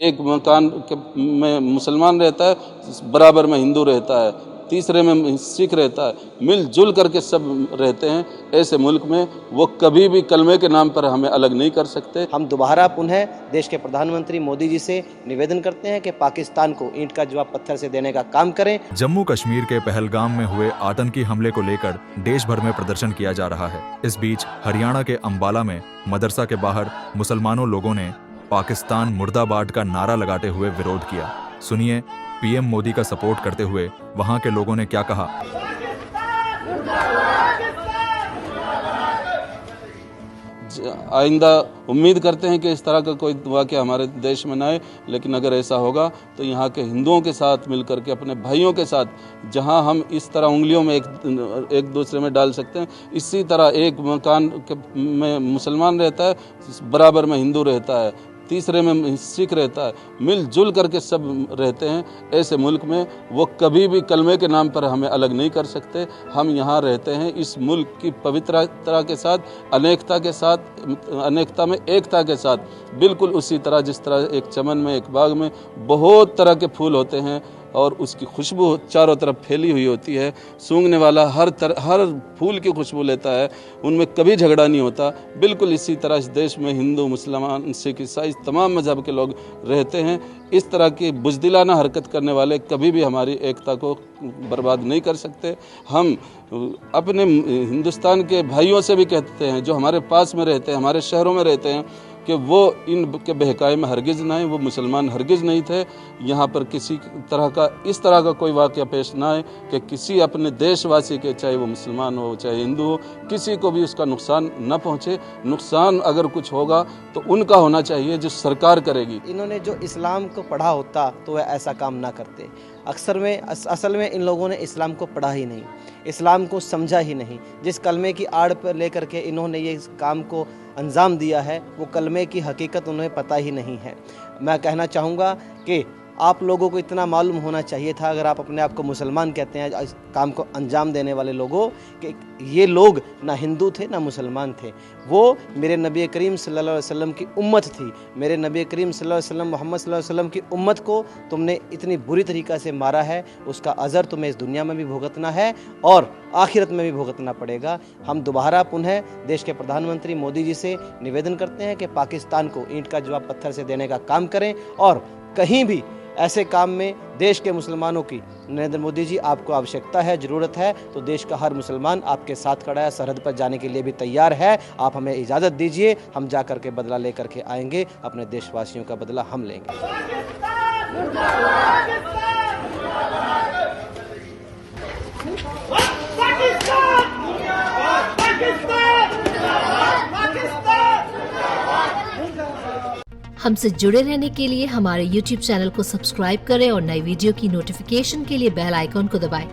एक मकान में मुसलमान रहता है, बराबर में हिंदू रहता है, तीसरे में सिख रहता है, मिलजुल करके सब रहते हैं। ऐसे मुल्क में वो कभी भी कलमे के नाम पर हमें अलग नहीं कर सकते। हम दोबारा पुनः देश के प्रधानमंत्री मोदी जी से निवेदन करते हैं कि पाकिस्तान को ईंट का जवाब पत्थर से देने का काम करें। जम्मू कश्मीर के पहलगाम में हुए आतंकी हमले को लेकर देश भर में प्रदर्शन किया जा रहा है। इस बीच हरियाणा के अंबाला में मदरसा के बाहर मुसलमानों लोगों ने पाकिस्तान मुर्दाबाद का नारा लगाते हुए विरोध किया। सुनिए पीएम मोदी का सपोर्ट करते हुए वहां के लोगों ने क्या कहा। आइंदा उम्मीद करते हैं कि इस तरह का कोई वाक़या हमारे देश में ना आए, लेकिन अगर ऐसा होगा तो यहाँ के हिंदुओं के साथ मिलकर के, अपने भाइयों के साथ, जहाँ हम इस तरह उंगलियों में एक दूसरे में डाल सकते हैं, इसी तरह एक मकान में मुसलमान रहता है, बराबर में हिंदू रहता है, तीसरे में सिख रहता है, मिलजुल करके सब रहते हैं। ऐसे मुल्क में वो कभी भी कलमे के नाम पर हमें अलग नहीं कर सकते। हम यहाँ रहते हैं इस मुल्क की पवित्रता के साथ, अनेकता के साथ, अनेकता में एकता के साथ, बिल्कुल उसी तरह जिस तरह एक चमन में, एक बाग में बहुत तरह के फूल होते हैं और उसकी खुशबू चारों तरफ फैली हुई होती है। सूंघने वाला हर फूल की खुशबू लेता है, उनमें कभी झगड़ा नहीं होता। बिल्कुल इसी तरह इस देश में हिंदू, मुसलमान, सिख, ईसाई तमाम मजहब के लोग रहते हैं। इस तरह की बुज़दिलाना हरकत करने वाले कभी भी हमारी एकता को बर्बाद नहीं कर सकते। हम अपने हिंदुस्तान के भाइयों से भी कहते हैं, जो हमारे पास में रहते हैं, हमारे शहरों में रहते हैं, कि वो इन के बहकाए में हरगिज़ ना आए। वो मुसलमान हरगिज़ नहीं थे। यहाँ पर किसी तरह का, इस तरह का कोई वाक़या पेश ना आए कि किसी अपने देशवासी के, चाहे वो मुसलमान हो चाहे हिंदू हो, किसी को भी उसका नुकसान न पहुँचे। नुकसान अगर कुछ होगा तो उनका होना चाहिए, जो सरकार करेगी। इन्होंने जो इस्लाम को पढ़ा होता तो वह ऐसा काम ना करते। असल में इन लोगों ने इस्लाम को पढ़ा ही नहीं, इस्लाम को समझा ही नहीं। जिस कलमे की आड़ पर लेकर के इन्होंने ये काम को अंजाम दिया है, वो कलमे की हकीकत उन्हें पता ही नहीं है। मैं कहना चाहूँगा कि आप लोगों को इतना मालूम होना चाहिए था, अगर आप अपने आप को मुसलमान कहते हैं, इस काम को अंजाम देने वाले लोगों, कि ये लोग ना हिंदू थे ना मुसलमान थे। वो मेरे नबी करीम सल्लल्लाहु अलैहि वसल्लम की उम्मत थी। मेरे नबी करीम सल्लल्लाहु अलैहि वसल्लम, मोहम्मद सल्लल्लाहु अलैहि वसल्लम की उम्मत को तुमने इतनी बुरी तरीक़ा से मारा है, उसका अज़र तुम्हें इस दुनिया में भी भुगतना है और आखिरत में भी भुगतना पड़ेगा। हम दोबारा पुनः देश के प्रधानमंत्री मोदी जी से निवेदन करते हैं कि पाकिस्तान को ईंट का जवाब पत्थर से देने का काम करें और कहीं भी ऐसे काम में देश के मुसलमानों की, नरेंद्र मोदी जी, आपको आवश्यकता है, ज़रूरत है, तो देश का हर मुसलमान आपके साथ खड़ा है, सरहद पर जाने के लिए भी तैयार है। आप हमें इजाज़त दीजिए, हम जा कर के बदला लेकर के आएंगे, अपने देशवासियों का बदला हम लेंगे। हमसे जुड़े रहने के लिए हमारे YouTube चैनल को सब्सक्राइब करें और नई वीडियो की नोटिफिकेशन के लिए बेल आइकॉन को दबाएं।